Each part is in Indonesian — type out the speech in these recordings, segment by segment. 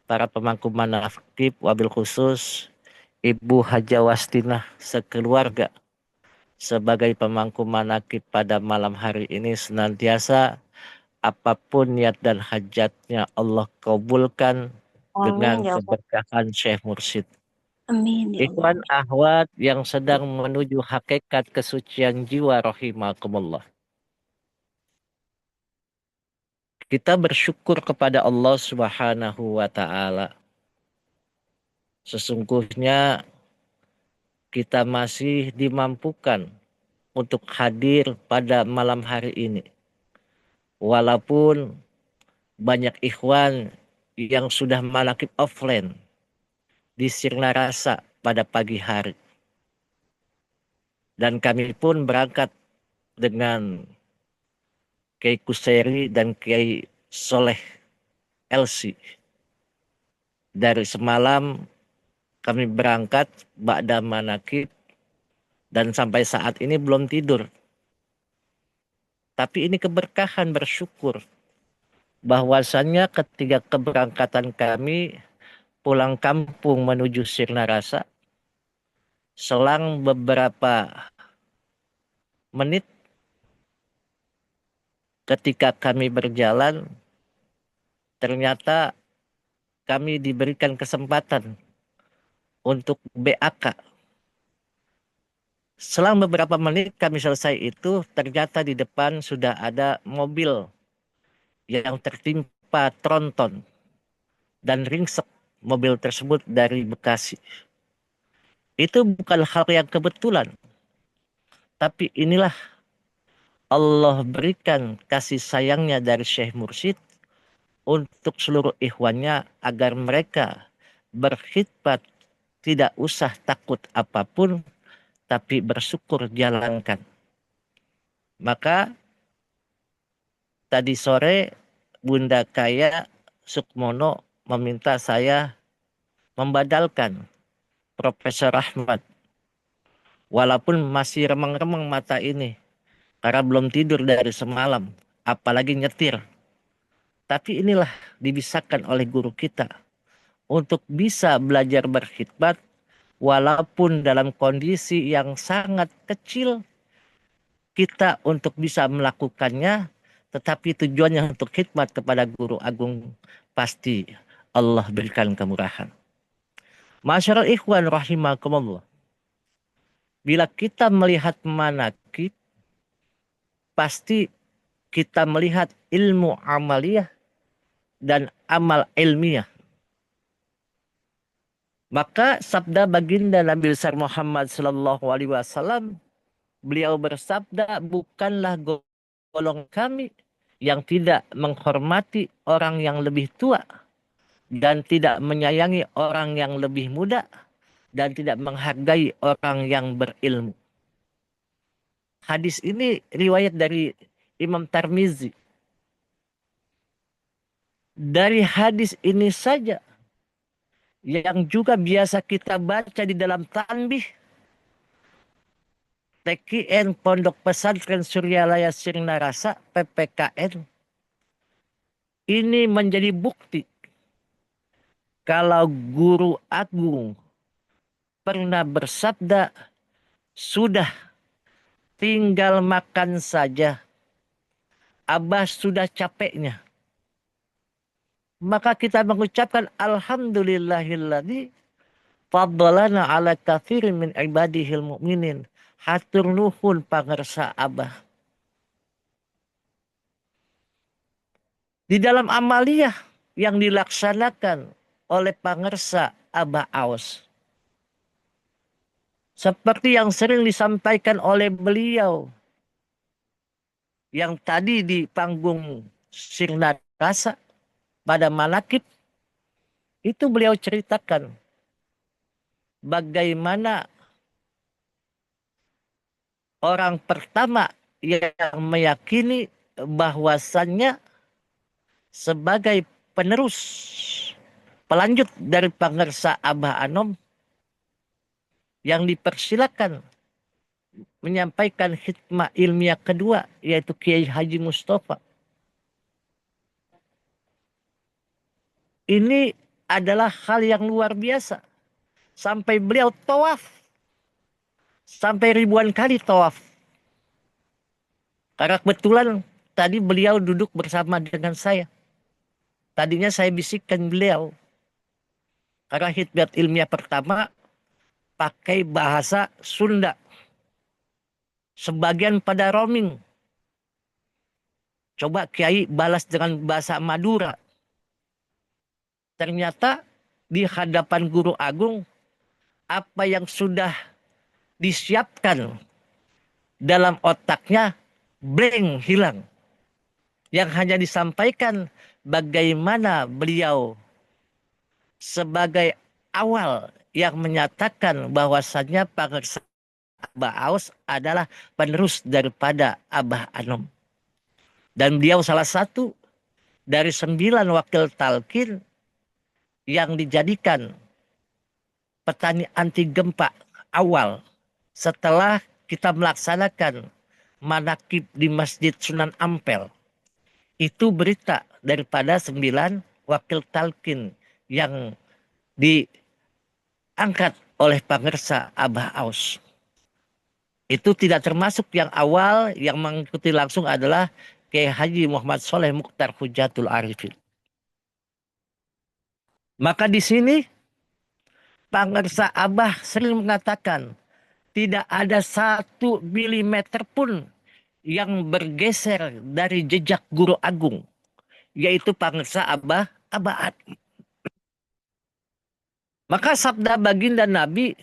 para pemangku manakib, wabil khusus Ibu Haja Wastinah sekeluarga sebagai pemangku manakib pada malam hari ini senantiasa apapun niat dan hajatnya Allah kabulkan Amin dengan ya Allah. keberkahan Syekh Mursyid. Amin ya Allah. Ikhwan ahwat yang sedang menuju hakikat kesucian jiwa rahimakumullah. Kita bersyukur kepada Allah Subhanahu wa taala. Sesungguhnya kita masih dimampukan untuk hadir pada malam hari ini. Walaupun banyak ikhwan yang sudah manakib offline di Sirna Rasa pada pagi hari. Dan kami pun berangkat dengan Kiai Kuseri dan Kiai Soleh Elsi. Dari semalam kami berangkat ba'da manakib dan sampai saat ini belum tidur. Tapi ini keberkahan bersyukur bahwasannya ketika keberangkatan kami pulang kampung menuju Sirna Rasa, selang beberapa menit ketika kami berjalan, ternyata kami diberikan kesempatan untuk BAK. Selang beberapa menit kami selesai itu, ternyata di depan sudah ada mobil yang tertimpa tronton dan ringsek mobil tersebut dari Bekasi. Itu bukan hal yang kebetulan, tapi inilah Allah berikan kasih sayangnya dari Syekh Mursyid untuk seluruh ikhwannya agar mereka berkhidmat tidak usah takut apapun tapi bersyukur jalankan. Maka tadi sore Bunda Kaya Sukmono meminta saya membadalkan Profesor Ahmad walaupun masih remang-remang mata ini karena belum tidur dari semalam apalagi nyetir. Tapi inilah dibisakan oleh guru kita untuk bisa belajar berkhidmat walaupun dalam kondisi yang sangat kecil kita untuk bisa melakukannya tetapi tujuannya untuk khidmat kepada guru agung pasti Allah berikan kemurahan. Masyaallah ikhwan rahimakumullah. Bila kita melihat manakib pasti kita melihat ilmu amaliyah dan amal ilmiah. Maka sabda baginda Nabi besar Muhammad sallallahu alaihi wasallam, beliau bersabda, bukanlah golongan kami yang tidak menghormati orang yang lebih tua dan tidak menyayangi orang yang lebih muda dan tidak menghargai orang yang berilmu. Hadis ini riwayat dari Imam Tirmizi. Dari hadis ini saja yang juga biasa kita baca di dalam tanbih TKN Pondok Pesantren Suryalaya Sirna Rasa PPKN ini menjadi bukti kalau guru agung pernah bersabda sudah tinggal makan saja Abah sudah capeknya, maka kita mengucapkan alhamdulillahilladzi faddalana ala katsirin min ibadihil mu'minin. Hatur nuhun pangersa Abah. Di dalam amaliyah yang dilaksanakan oleh pangersa Abah Aos. Seperti yang sering disampaikan oleh beliau. Yang tadi di panggung Sirna Rasa pada Manakib. Itu beliau ceritakan. Bagaimana orang pertama yang meyakini bahwasannya sebagai penerus pelanjut dari pangersa Abah Anom yang dipersilakan menyampaikan hikmah ilmiah kedua yaitu Kiai Haji Mustafa. Ini adalah hal yang luar biasa. Sampai beliau tawaf. Sampai ribuan kali tawaf. Karena kebetulan tadi beliau duduk bersama dengan saya. Tadinya saya bisikkan beliau. Karena khidmat ilmiah pertama pakai bahasa Sunda. Sebagian pada roaming. Coba Kiai balas dengan bahasa Madura. Ternyata di hadapan guru agung, apa yang sudah disiapkan dalam otaknya blank, hilang. Yang hanya disampaikan bagaimana beliau sebagai awal yang menyatakan bahwasannya Pangersa Abah Aus adalah penerus daripada Abah Anom. Dan beliau salah satu dari 9 wakil talqin yang dijadikan petani anti gempa awal setelah kita melaksanakan manakib di Masjid Sunan Ampel. Itu berita daripada 9 wakil talqin yang diangkat oleh Pangersa Abah Aus. Itu tidak termasuk yang awal yang mengikuti langsung adalah Kiai Haji Muhammad Soleh Mukhtar Hujatul Arifin. Maka di sini Pangersa Abah sering mengatakan tidak ada 1 milimeter pun yang bergeser dari jejak guru agung, yaitu Pangersa Abah Ad. Maka sabda baginda Nabi,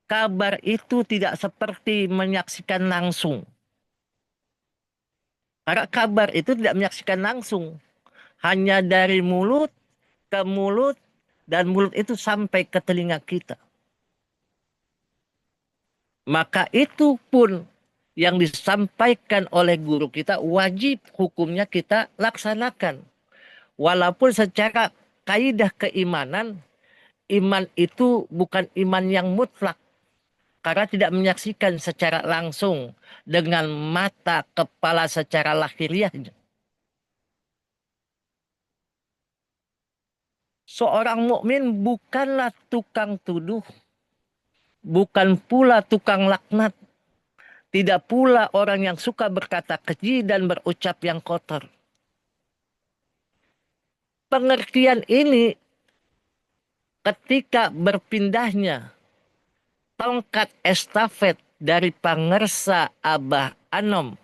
kabar itu tidak seperti menyaksikan langsung. Karena kabar itu tidak menyaksikan langsung. Hanya dari mulut ke mulut, dan mulut itu sampai ke telinga kita. Maka itu pun yang disampaikan oleh guru kita wajib hukumnya kita laksanakan. Walaupun secara kaidah keimanan, iman itu bukan iman yang mutlak. Karena tidak menyaksikan secara langsung dengan mata kepala secara lahiriahnya. Seorang mukmin bukanlah tukang tuduh, bukan pula tukang laknat, tidak pula orang yang suka berkata keji dan berucap yang kotor. Pengertian ini ketika berpindahnya tongkat estafet dari Pangersa Abah Anom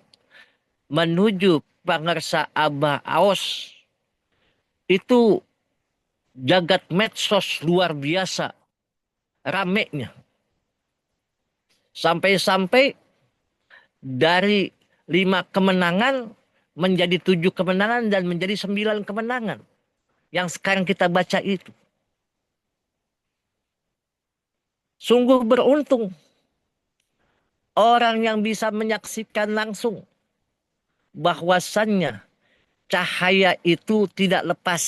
menuju Pangersa Abah Aos, itu jagat medsos luar biasa ramenya. Sampai-sampai dari 5 kemenangan menjadi 7 kemenangan dan menjadi 9 kemenangan. Yang sekarang kita baca itu. Sungguh beruntung orang yang bisa menyaksikan langsung bahwasannya cahaya itu tidak lepas.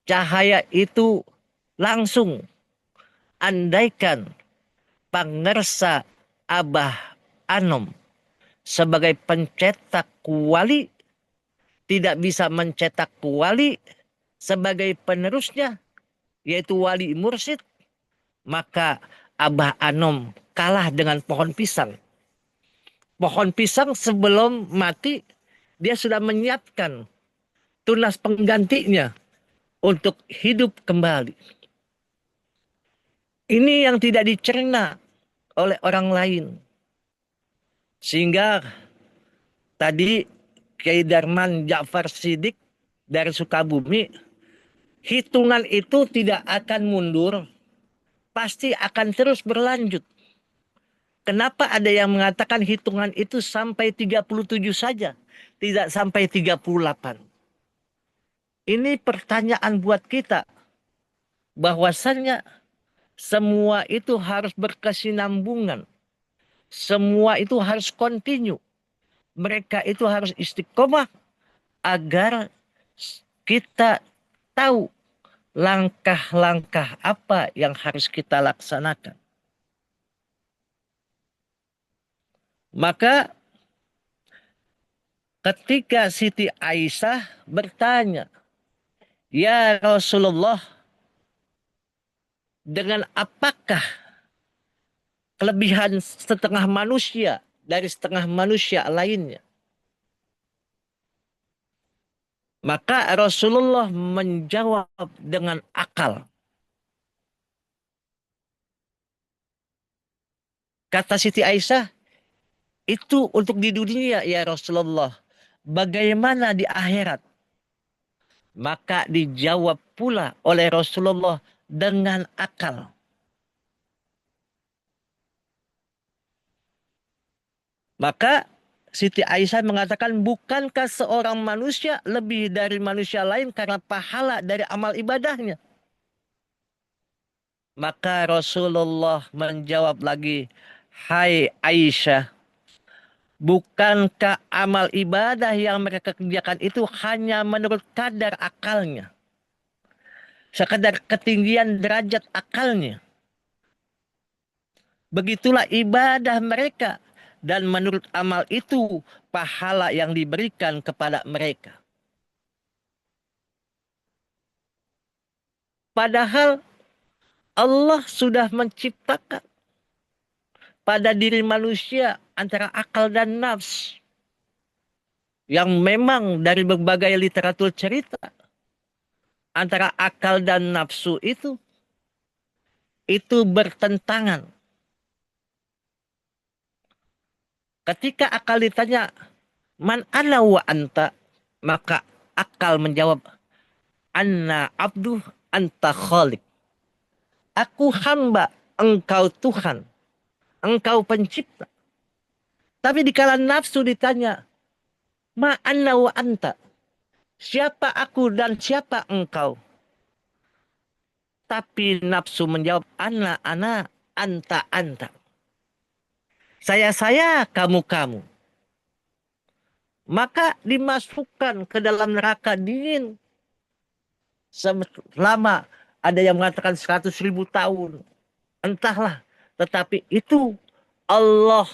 Cahaya itu langsung. Andaikan Pangersa Abah Anom sebagai pencetak wali tidak bisa mencetak wali sebagai penerusnya, yaitu wali mursyid, maka Abah Anom kalah dengan pohon pisang. Pohon pisang sebelum mati, dia sudah menyiapkan tunas penggantinya untuk hidup kembali. Ini yang tidak dicerna oleh orang lain. Sehingga tadi Kiai Darman Ja'far Siddiq dari Sukabumi, hitungan itu tidak akan mundur, pasti akan terus berlanjut. Kenapa ada yang mengatakan hitungan itu sampai 37 saja, tidak sampai 38? Ini pertanyaan buat kita, bahwasannya semua itu harus berkesinambungan. Semua itu harus kontinu. Mereka itu harus istiqomah agar kita tahu langkah-langkah apa yang harus kita laksanakan. Maka ketika Siti Aisyah bertanya, Ya Rasulullah, dengan apakah kelebihan setengah manusia dari setengah manusia lainnya? Maka Rasulullah menjawab dengan akal. Kata Siti Aisyah, itu untuk di dunia ya Rasulullah. Bagaimana di akhirat? Maka dijawab pula oleh Rasulullah dengan akal. Maka Siti Aisyah mengatakan, bukankah seorang manusia lebih dari manusia lain karena pahala dari amal ibadahnya? Maka Rasulullah menjawab lagi, hai Aisyah, bukankah amal ibadah yang mereka kerjakan itu hanya menurut kadar akalnya? Sekedar ketinggian derajat akalnya. Begitulah ibadah mereka. Dan menurut amal itu, pahala yang diberikan kepada mereka. Padahal Allah sudah menciptakan pada diri manusia antara akal dan nafs. Yang memang dari berbagai literatur cerita, antara akal dan nafsu itu bertentangan. Ketika akal ditanya, man ana wa anta, maka akal menjawab, anna abduh anta khalik. Aku hamba, engkau Tuhan, engkau pencipta. Tapi dikala nafsu ditanya, ma anna wa anta, siapa aku dan siapa engkau? Tapi nafsu menjawab, ana, anta. Saya, kamu. Maka dimasukkan ke dalam neraka dingin selama, ada yang mengatakan 100.000 tahun. Entahlah. Tetapi itu Allah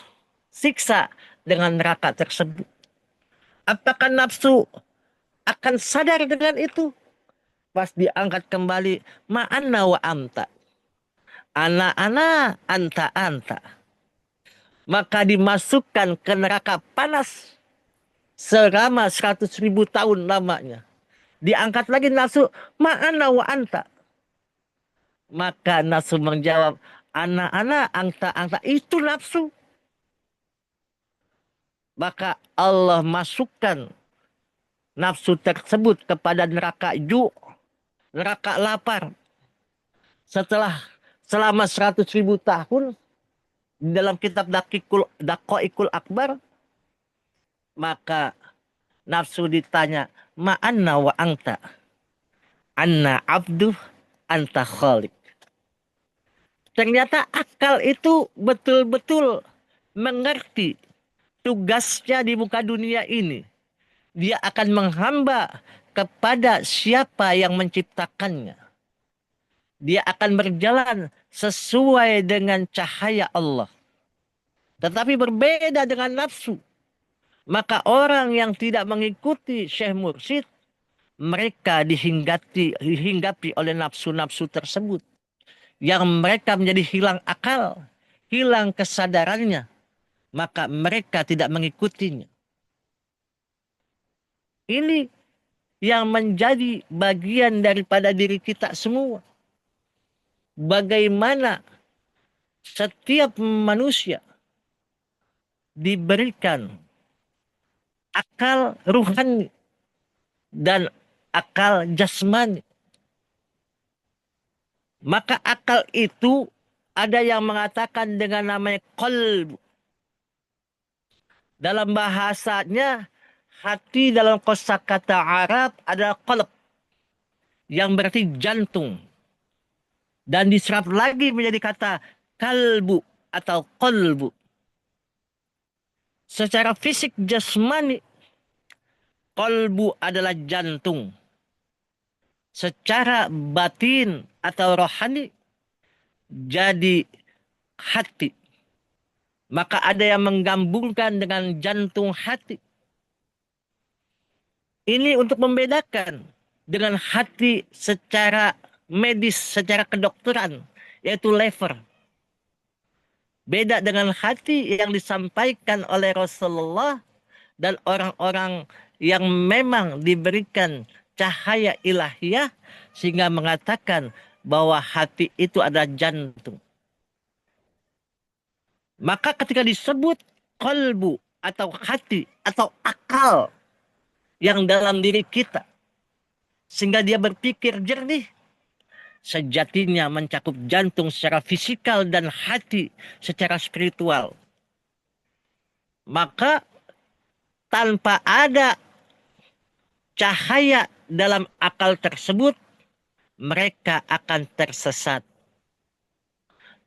siksa dengan neraka tersebut. Apakah nafsu akan sadar dengan itu? Pas diangkat kembali, ma'anna wa amta. Ana, anta. Maka dimasukkan ke neraka panas selama 100.000 tahun lamanya. Diangkat lagi nafsu, ma'ana wa anta. Maka nafsu menjawab, ana, anta. Itu nafsu. Maka Allah masukkan nafsu tersebut kepada neraka neraka lapar. Selama 100.000 tahun, dalam kitab Daqaikul Akbar, maka nafsu ditanya, ma'anna wa anta. Anna abduh anta khalik. Ternyata akal itu betul-betul mengerti tugasnya di muka dunia ini. Dia akan menghamba kepada siapa yang menciptakannya. Dia akan berjalan sesuai dengan cahaya Allah. Tetapi berbeda dengan nafsu. Maka orang yang tidak mengikuti Syekh Mursyid, mereka dihinggapi oleh nafsu-nafsu tersebut. Yang mereka menjadi hilang akal, hilang kesadarannya. Maka mereka tidak mengikutinya. Ini yang menjadi bagian daripada diri kita semua. Bagaimana setiap manusia diberikan akal ruhani dan akal jasmani. Maka akal itu ada yang mengatakan dengan namanya qalb. Dalam bahasanya, hati dalam kosakata Arab adalah qalb, yang berarti jantung. Dan diserap lagi menjadi kata kalbu atau qalbu. Secara fisik jasmani, qalbu adalah jantung. Secara batin atau rohani, jadi hati. Maka ada yang menggabungkan dengan jantung hati. Ini untuk membedakan dengan hati secara medis, secara kedokteran, yaitu lever. Beda dengan hati yang disampaikan oleh Rasulullah dan orang-orang yang memang diberikan cahaya ilahiyah sehingga mengatakan bahwa hati itu adalah jantung. Maka ketika disebut kolbu atau hati atau akal yang dalam diri kita, sehingga dia berpikir jernih, sejatinya mencakup jantung secara fisikal dan hati secara spiritual. Maka tanpa ada cahaya dalam akal tersebut, mereka akan tersesat.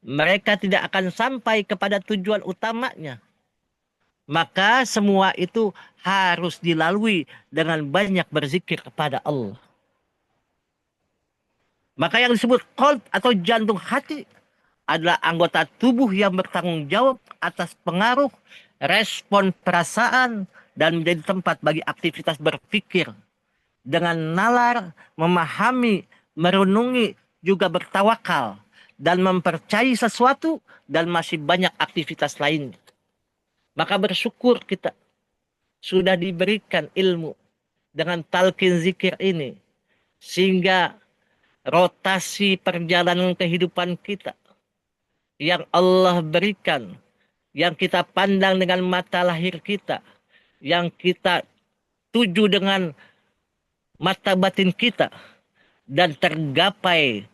Mereka tidak akan sampai kepada tujuan utamanya. Maka semua itu harus dilalui dengan banyak berzikir kepada Allah. Maka yang disebut qalb atau jantung hati adalah anggota tubuh yang bertanggung jawab atas pengaruh, respon perasaan, dan menjadi tempat bagi aktivitas berpikir. Dengan nalar, memahami, merenungi, juga bertawakal, dan mempercayai sesuatu, dan masih banyak aktivitas lain. Maka bersyukur kita sudah diberikan ilmu dengan talqin zikir ini. Sehingga rotasi perjalanan kehidupan kita yang Allah berikan, yang kita pandang dengan mata lahir kita, yang kita tuju dengan mata batin kita, dan tergapai,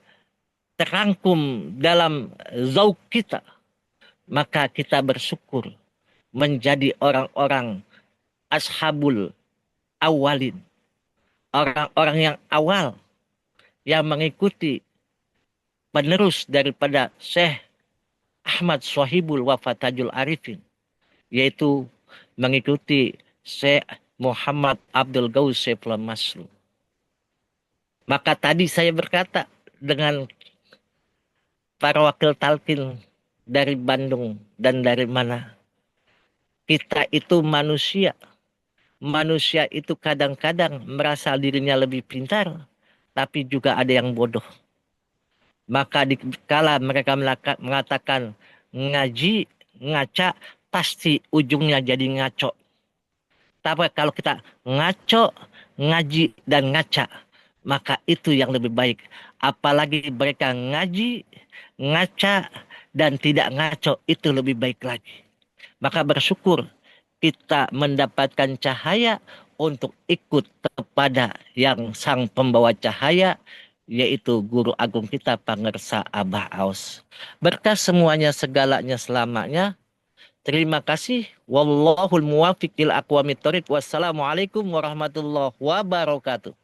terangkum dalam zauq kita, maka kita bersyukur menjadi orang-orang ashabul awalin, orang-orang yang awal, yang mengikuti penerus daripada Syekh Ahmad Swahibul Wafatajul Arifin, yaitu mengikuti Syekh Muhammad Abdul Ghaus Saifullah Maslu. Maka tadi saya berkata dengan para wakil talqin dari Bandung dan dari mana, kita itu manusia. Manusia itu kadang-kadang merasa dirinya lebih pintar, tapi juga ada yang bodoh. Maka dikala mereka mengatakan ngaji, ngaca, pasti ujungnya jadi ngaco. Tapi kalau kita ngaco, ngaji, dan ngaca, maka itu yang lebih baik. Apalagi mereka ngaji, ngaca, dan tidak ngaco, itu lebih baik lagi. Maka bersyukur kita mendapatkan cahaya untuk ikut kepada yang sang pembawa cahaya, yaitu guru agung kita Pangersa Abah Aus. Berkah semuanya, segalanya, selamanya. Terima kasih. Wallahul muwaffiq ila aqwamit thoriq. Wassalamualaikum warahmatullahi wabarakatuh.